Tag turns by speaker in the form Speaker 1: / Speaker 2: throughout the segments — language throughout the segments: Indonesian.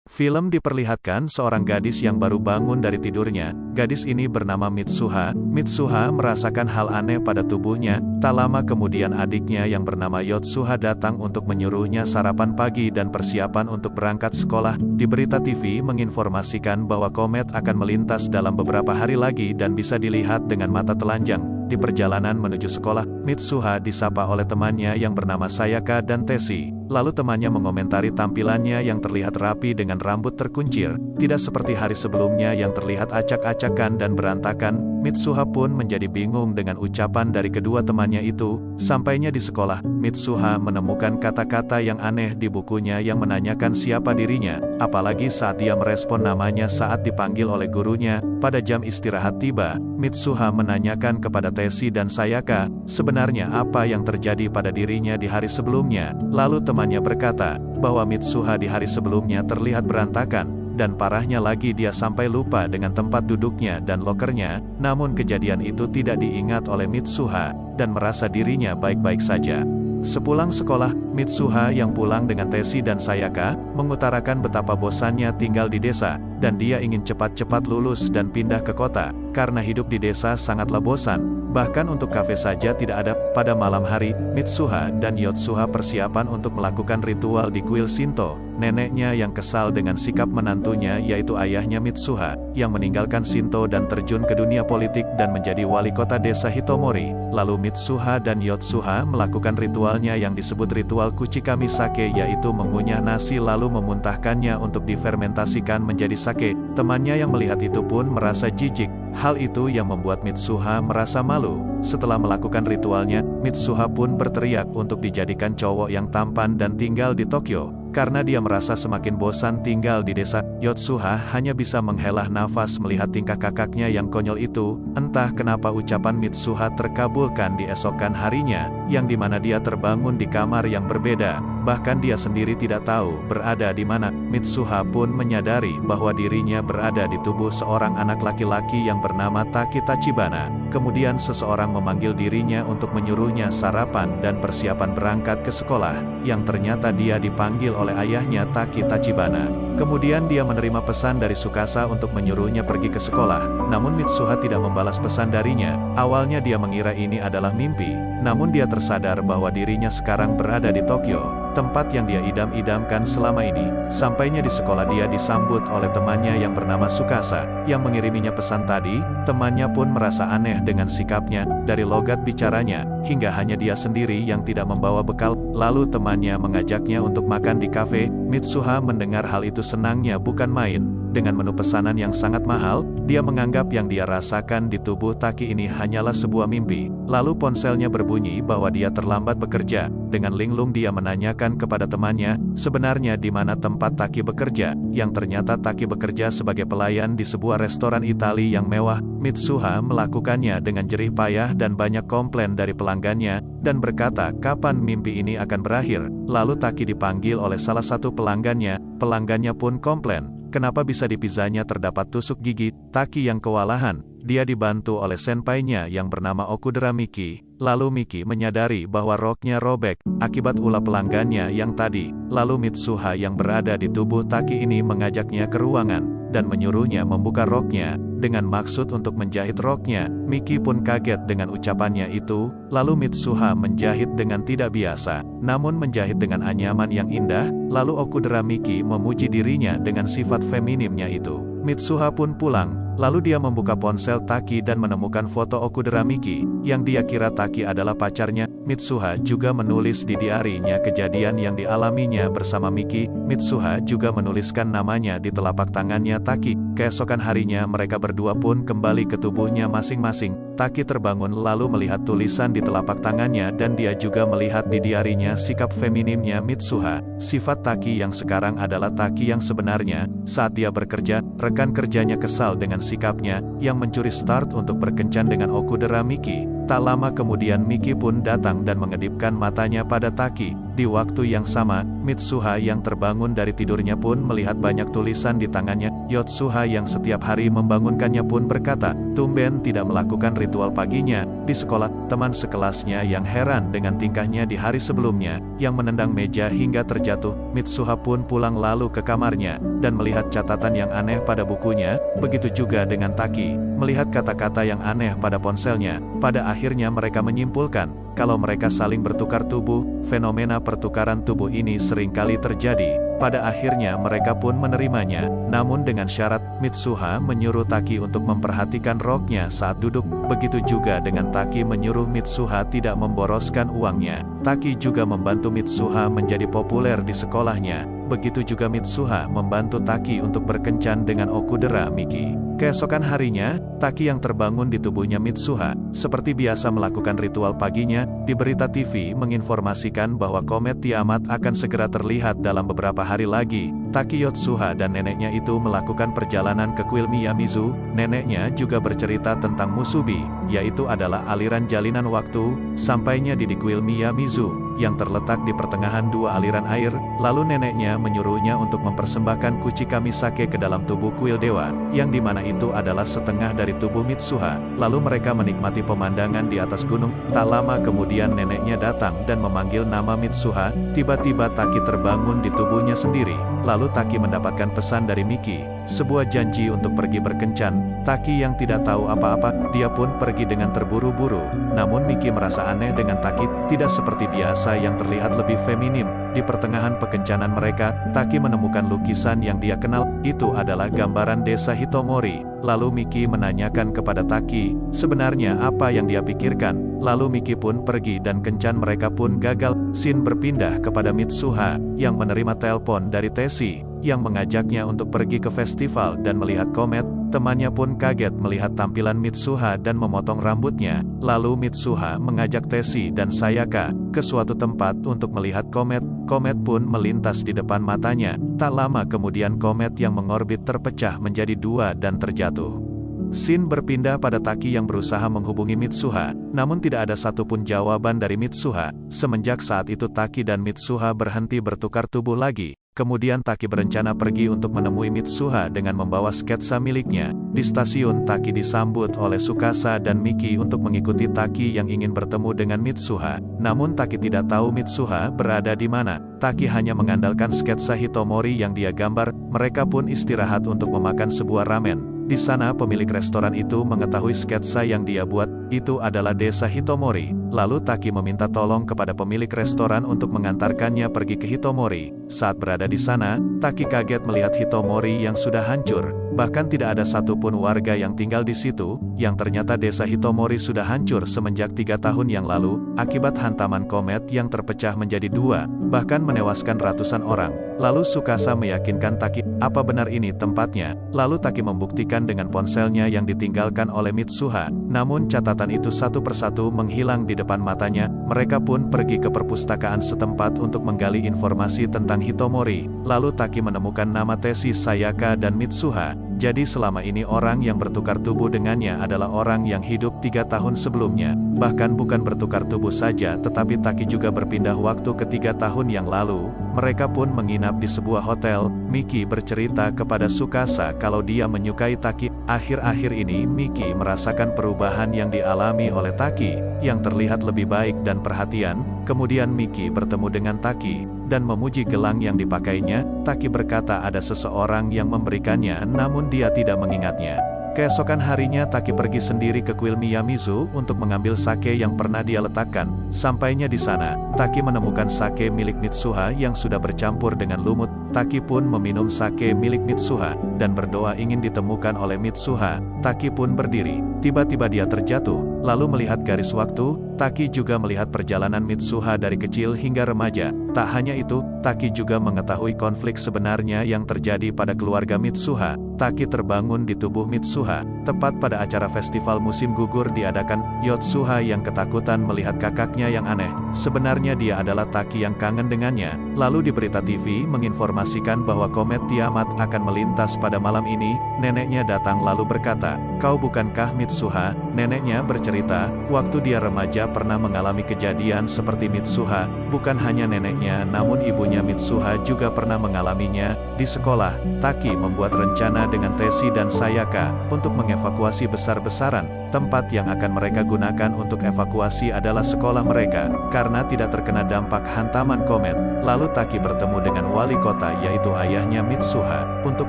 Speaker 1: Film diperlihatkan seorang gadis yang baru bangun dari tidurnya. Gadis ini bernama Mitsuha. Mitsuha merasakan hal aneh pada tubuhnya. Tak lama kemudian adiknya yang bernama Yotsuha datang untuk menyuruhnya sarapan pagi dan persiapan untuk berangkat sekolah. Di berita TV menginformasikan bahwa komet akan melintas dalam beberapa hari lagi dan bisa dilihat dengan mata telanjang. Di perjalanan menuju sekolah, Mitsuha disapa oleh temannya yang bernama Sayaka dan Teshi. Lalu temannya mengomentari tampilannya yang terlihat rapi dengan rambut terkuncir, tidak seperti hari sebelumnya yang terlihat acak-acakan dan berantakan. Mitsuha pun menjadi bingung dengan ucapan dari kedua temannya itu. Sampainya di sekolah, Mitsuha menemukan kata-kata yang aneh di bukunya yang menanyakan siapa dirinya, apalagi saat dia merespon namanya saat dipanggil oleh gurunya. Pada jam istirahat tiba, Mitsuha menanyakan kepada Teshi dan Sayaka, sebenarnya apa yang terjadi pada dirinya di hari sebelumnya. Lalu temannya berkata, bahwa Mitsuha di hari sebelumnya terlihat berantakan, dan parahnya lagi dia sampai lupa dengan tempat duduknya dan lokernya. Namun kejadian itu tidak diingat oleh Mitsuha, dan merasa dirinya baik-baik saja. Sepulang sekolah, Mitsuha yang pulang dengan Teshi dan Sayaka, mengutarakan betapa bosannya tinggal di desa, dan dia ingin cepat-cepat lulus dan pindah ke kota, karena hidup di desa sangatlah bosan. Bahkan untuk kafe saja tidak ada. Pada malam hari, Mitsuha dan Yotsuha persiapan untuk melakukan ritual di kuil Shinto. Neneknya yang kesal dengan sikap menantunya yaitu ayahnya Mitsuha, yang meninggalkan Shinto dan terjun ke dunia politik dan menjadi wali kota desa Hitomori. Lalu Mitsuha dan Yotsuha melakukan ritualnya yang disebut ritual Kuchikami Sake, yaitu mengunyah nasi lalu memuntahkannya untuk difermentasikan menjadi sake. Temannya yang melihat itu pun merasa jijik. Hal itu yang membuat Mitsuha merasa malu. Setelah melakukan ritualnya, Mitsuha pun berteriak untuk dijadikan cowok yang tampan dan tinggal di Tokyo. Karena dia merasa semakin bosan tinggal di desa, Yotsuha hanya bisa menghela nafas melihat tingkah kakaknya yang konyol itu. Entah kenapa ucapan Mitsuha terkabulkan di esokan harinya, yang dimana dia terbangun di kamar yang berbeda. Bahkan dia sendiri tidak tahu berada di mana. Mitsuha pun menyadari bahwa dirinya berada di tubuh seorang anak laki-laki yang bernama Taki Tachibana. Kemudian seseorang memanggil dirinya untuk menyuruhnya sarapan dan persiapan berangkat ke sekolah, yang ternyata dia dipanggil oleh ayahnya Taki Tachibana. Kemudian dia menerima pesan dari Tsukasa untuk menyuruhnya pergi ke sekolah, namun Mitsuha tidak membalas pesan darinya. Awalnya dia mengira ini adalah mimpi, namun dia tersadar bahwa dirinya sekarang berada di Tokyo, tempat yang dia idam-idamkan selama ini. Sampainya di sekolah dia disambut oleh temannya yang bernama Tsukasa, yang mengiriminya pesan tadi. Temannya pun merasa aneh dengan sikapnya, dari logat bicaranya, hingga hanya dia sendiri yang tidak membawa bekal. Lalu temannya mengajaknya untuk makan di kafe. Mitsuha mendengar hal itu senangnya bukan main. Dengan menu pesanan yang sangat mahal, dia menganggap yang dia rasakan di tubuh Taki ini hanyalah sebuah mimpi. Lalu ponselnya berbunyi bahwa dia terlambat bekerja. Dengan linglung dia menanyakan kepada temannya, sebenarnya di mana tempat Taki bekerja, yang ternyata Taki bekerja sebagai pelayan di sebuah restoran Itali yang mewah. Mitsuha melakukannya dengan jerih payah dan banyak komplain dari pelanggannya, dan berkata kapan mimpi ini akan berakhir. Lalu Taki dipanggil oleh salah satu pelanggannya. Pelanggannya pun komplain, kenapa bisa di pizzanya terdapat tusuk gigi. Taki yang kewalahan, dia dibantu oleh senpainya yang bernama Okudera Miki. Lalu Miki menyadari bahwa roknya robek, akibat ulah pelanggannya yang tadi. Lalu Mitsuha yang berada di tubuh Taki ini mengajaknya ke ruangan, dan menyuruhnya membuka roknya, dengan maksud untuk menjahit roknya. Miki pun kaget dengan ucapannya itu. Lalu Mitsuha menjahit dengan tidak biasa, namun menjahit dengan anyaman yang indah. Lalu Okudera Miki memuji dirinya dengan sifat feminimnya itu. Mitsuha pun pulang. Lalu dia membuka ponsel Taki dan menemukan foto Okudera Miki, yang dia kira Taki adalah pacarnya. Mitsuha juga menulis di diarinya kejadian yang dialaminya bersama Miki. Mitsuha juga menuliskan namanya di telapak tangannya Taki. Keesokan harinya mereka berdua pun kembali ke tubuhnya masing-masing. Taki terbangun lalu melihat tulisan di telapak tangannya dan dia juga melihat di diarinya sikap feminimnya Mitsuha. Sifat Taki yang sekarang adalah Taki yang sebenarnya. Saat dia bekerja, rekan kerjanya kesal dengan sikapnya, yang mencuri start untuk berkencan dengan Okudera Miki. Tak lama kemudian Miki pun datang dan mengedipkan matanya pada Taki. Di waktu yang sama, Mitsuha yang terbangun dari tidurnya pun melihat banyak tulisan di tangannya. Yotsuha yang setiap hari membangunkannya pun berkata, tumben tidak melakukan ritual paginya. Di sekolah, teman sekelasnya yang heran dengan tingkahnya di hari sebelumnya, yang menendang meja hingga terjatuh. Mitsuha pun pulang lalu ke kamarnya, dan melihat catatan yang aneh pada bukunya. Begitu juga dengan Taki, melihat kata-kata yang aneh pada ponselnya. Pada akhirnya mereka menyimpulkan, kalau mereka saling bertukar tubuh, fenomena pertukaran tubuh ini seringkali terjadi. Pada akhirnya mereka pun menerimanya, namun dengan syarat, Mitsuha menyuruh Taki untuk memperhatikan roknya saat duduk. Begitu juga dengan Taki menyuruh Mitsuha tidak memboroskan uangnya. Taki juga membantu Mitsuha menjadi populer di sekolahnya. Begitu juga Mitsuha membantu Taki untuk berkencan dengan Okudera Miki. Keesokan harinya, Taki yang terbangun di tubuhnya Mitsuha, seperti biasa melakukan ritual paginya. Di berita TV menginformasikan bahwa komet Tiamat akan segera terlihat dalam beberapa hari lagi. Taki Yotsuha dan neneknya itu melakukan perjalanan ke kuil Miyamizu. Neneknya juga bercerita tentang Musubi, yaitu adalah aliran jalinan waktu. Sampainya di kuil Miyamizu, yang terletak di pertengahan dua aliran air, lalu neneknya menyuruhnya untuk mempersembahkan kuci kamisake ke dalam tubuh kuil dewa, yang dimana itu adalah setengah dari tubuh Mitsuha. Lalu mereka menikmati pemandangan di atas gunung. Tak lama kemudian neneknya datang dan memanggil nama Mitsuha. Tiba-tiba Taki terbangun di tubuhnya sendiri. Lalu Taki mendapatkan pesan dari Miki, sebuah janji untuk pergi berkencan. Taki yang tidak tahu apa-apa, dia pun pergi dengan terburu-buru. Namun Miki merasa aneh dengan Taki, tidak seperti biasa yang terlihat lebih feminim. Di pertengahan pekencanan mereka, Taki menemukan lukisan yang dia kenal. Itu adalah gambaran desa Hitomori. Lalu Miki menanyakan kepada Taki, sebenarnya apa yang dia pikirkan. Lalu Miki pun pergi dan kencan mereka pun gagal. Scene berpindah kepada Mitsuha, yang menerima telepon dari Teshi, yang mengajaknya untuk pergi ke festival dan melihat komet. Temannya pun kaget melihat tampilan Mitsuha dan memotong rambutnya. Lalu Mitsuha mengajak Teshi dan Sayaka ke suatu tempat untuk melihat komet. Komet pun melintas di depan matanya. Tak lama kemudian komet yang mengorbit terpecah menjadi dua dan terjatuh. Scene berpindah pada Taki yang berusaha menghubungi Mitsuha, namun tidak ada satupun jawaban dari Mitsuha. Semenjak saat itu Taki dan Mitsuha berhenti bertukar tubuh lagi. Kemudian Taki berencana pergi untuk menemui Mitsuha dengan membawa sketsa miliknya. Di stasiun Taki disambut oleh Tsukasa dan Miki untuk mengikuti Taki yang ingin bertemu dengan Mitsuha. Namun Taki tidak tahu Mitsuha berada di mana. Taki hanya mengandalkan sketsa Hitomori yang dia gambar. Mereka pun istirahat untuk memakan sebuah ramen. Di sana pemilik restoran itu mengetahui sketsa yang dia buat, itu adalah desa Hitomori. Lalu Taki meminta tolong kepada pemilik restoran untuk mengantarkannya pergi ke Hitomori. Saat berada di sana, Taki kaget melihat Hitomori yang sudah hancur. Bahkan tidak ada satupun warga yang tinggal di situ, yang ternyata desa Hitomori sudah hancur semenjak 3 tahun yang lalu, akibat hantaman komet yang terpecah menjadi dua, bahkan menewaskan ratusan orang. Lalu Tsukasa meyakinkan Taki, apa benar ini tempatnya? Lalu Taki membuktikan dengan ponselnya yang ditinggalkan oleh Mitsuha. Namun catatan itu satu persatu menghilang di depan matanya. Mereka pun pergi ke perpustakaan setempat untuk menggali informasi tentang Hitomori. Lalu Taki menemukan nama Teshi, Sayaka dan Mitsuha. Jadi selama ini orang yang bertukar tubuh dengannya adalah orang yang hidup 3 tahun sebelumnya. Bahkan bukan bertukar tubuh saja, tetapi Taki juga berpindah waktu ke 3 tahun yang lalu. Mereka pun menginap di sebuah hotel. Miki bercerita kepada Tsukasa kalau dia menyukai Taki. Akhir-akhir ini Miki merasakan perubahan yang dialami oleh Taki, yang terlihat lebih baik dan perhatian. Kemudian Miki bertemu dengan Taki, dan memuji gelang yang dipakainya. Taki berkata ada seseorang yang memberikannya, namun dia tidak mengingatnya. Keesokan harinya Taki pergi sendiri ke kuil Miyamizu untuk mengambil sake yang pernah dia letakkan. Sampainya di sana, Taki menemukan sake milik Mitsuha yang sudah bercampur dengan lumut. Taki pun meminum sake milik Mitsuha, dan berdoa ingin ditemukan oleh Mitsuha. Taki pun berdiri. Tiba-tiba dia terjatuh, lalu melihat garis waktu. Taki juga melihat perjalanan Mitsuha dari kecil hingga remaja. Tak hanya itu, Taki juga mengetahui konflik sebenarnya yang terjadi pada keluarga Mitsuha. Taki terbangun di tubuh Mitsuha. Tepat pada acara festival musim gugur diadakan, Yotsuha yang ketakutan melihat kakaknya yang aneh. Sebenarnya dia adalah Taki yang kangen dengannya. Lalu di berita TV menginformasikan bahwa komet Tiamat akan melintas pada malam ini. neneknya datang lalu berkata, "Kau bukankah Mitsuha?" Neneknya bercerita, waktu dia remaja pernah mengalami kejadian seperti Mitsuha. Bukan hanya neneknya namun ibunya Mitsuha juga pernah mengalaminya. Di sekolah, Taki membuat rencana dengan Teshi dan Sayaka untuk mengevakuasi besar-besaran. Tempat yang akan mereka gunakan untuk evakuasi adalah sekolah mereka, karena tidak terkena dampak hantaman komet. Lalu Taki bertemu dengan wali kota yaitu ayahnya Mitsuha, untuk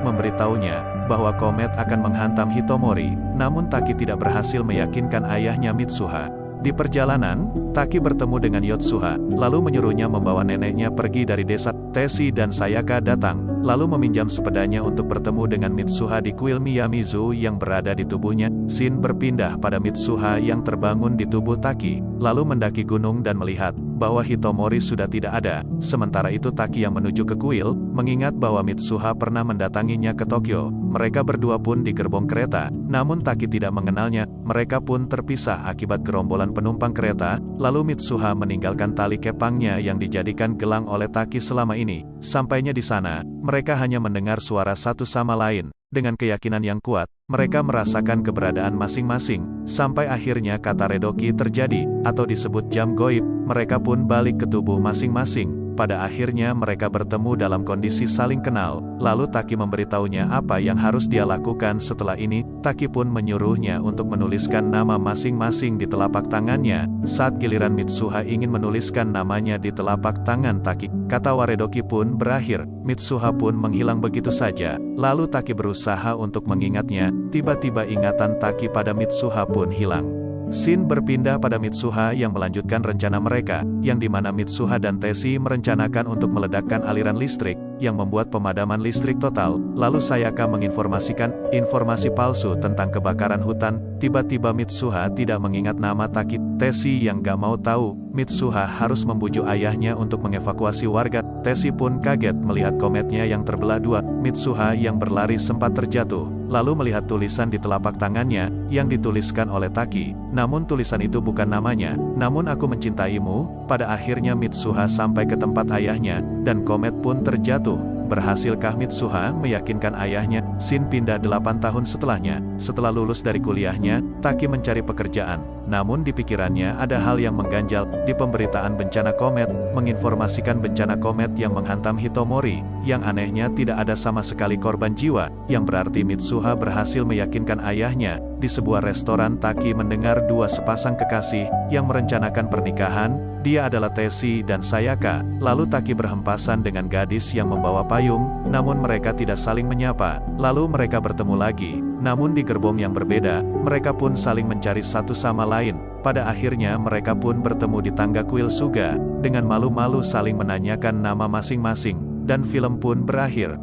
Speaker 1: memberitahunya bahwa komet akan menghantam Hitomori. Namun Taki tidak berhasil meyakinkan ayahnya Mitsuha. Di perjalanan, Taki bertemu dengan Yotsuha, lalu menyuruhnya membawa neneknya pergi dari desa. Teshi dan Sayaka datang, lalu meminjam sepedanya untuk bertemu dengan Mitsuha di kuil Miyamizu yang berada di tubuhnya. Scene berpindah pada Mitsuha yang terbangun di tubuh Taki, lalu mendaki gunung dan melihat bahwa Hitomori sudah tidak ada. Sementara itu Taki yang menuju ke kuil, mengingat bahwa Mitsuha pernah mendatanginya ke Tokyo. Mereka berdua pun di gerbong kereta, namun Taki tidak mengenalnya. Mereka pun terpisah akibat gerombolan penumpang kereta. Lalu Mitsuha meninggalkan tali kepangnya yang dijadikan gelang oleh Taki selama ini. Sampainya di sana, mereka hanya mendengar suara satu sama lain. Dengan keyakinan yang kuat, mereka merasakan keberadaan masing-masing, sampai akhirnya kata redoki terjadi, atau disebut jam goib. Mereka pun balik ke tubuh masing-masing. Pada akhirnya mereka bertemu dalam kondisi saling kenal. Lalu Taki memberitahunya apa yang harus dia lakukan setelah ini. Taki pun menyuruhnya untuk menuliskan nama masing-masing di telapak tangannya. Saat giliran Mitsuha ingin menuliskan namanya di telapak tangan Taki, kata Waredoki pun berakhir. Mitsuha pun menghilang begitu saja. Lalu Taki berusaha untuk mengingatnya. Tiba-tiba ingatan Taki pada Mitsuha pun hilang. Scene berpindah pada Mitsuha yang melanjutkan rencana mereka, yang dimana Mitsuha dan Teshi merencanakan untuk meledakkan aliran listrik, yang membuat pemadaman listrik total. Lalu Sayaka menginformasikan informasi palsu tentang kebakaran hutan. Tiba-tiba Mitsuha tidak mengingat nama Taki. Teshi yang gak mau tahu, Mitsuha harus membujuk ayahnya untuk mengevakuasi warga. Teshi pun kaget melihat kometnya yang terbelah dua. Mitsuha yang berlari sempat terjatuh, lalu melihat tulisan di telapak tangannya, yang dituliskan oleh Taki. Namun tulisan itu bukan namanya, namun aku mencintaimu. Pada akhirnya Mitsuha sampai ke tempat ayahnya, dan komet pun terjatuh. Berhasilkah Mitsuha meyakinkan ayahnya? Scene pindah 8 tahun setelahnya. Setelah lulus dari kuliahnya, Taki mencari pekerjaan. Namun di pikirannya ada hal yang mengganjal. Di pemberitaan bencana komet, menginformasikan bencana komet yang menghantam Hitomori. Yang anehnya tidak ada sama sekali korban jiwa, yang berarti Mitsuha berhasil meyakinkan ayahnya. Di sebuah restoran Taki mendengar dua sepasang kekasih, yang merencanakan pernikahan. Dia adalah Teshi dan Sayaka. Lalu Taki berhempasan dengan gadis yang membawa payung, namun mereka tidak saling menyapa. Lalu mereka bertemu lagi, namun di gerbong yang berbeda. Mereka pun saling mencari satu sama lain. Pada akhirnya mereka pun bertemu di tangga kuil Suga, dengan malu-malu saling menanyakan nama masing-masing, dan film pun berakhir.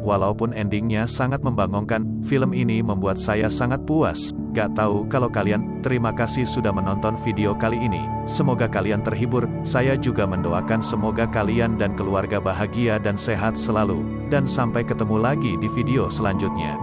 Speaker 1: Walaupun endingnya sangat membangunkan, film ini membuat saya sangat puas. Gak tahu kalau kalian. Terima kasih sudah menonton video kali ini. Semoga kalian terhibur. Saya juga mendoakan semoga kalian dan keluarga bahagia dan sehat selalu. Dan sampai ketemu lagi di video selanjutnya.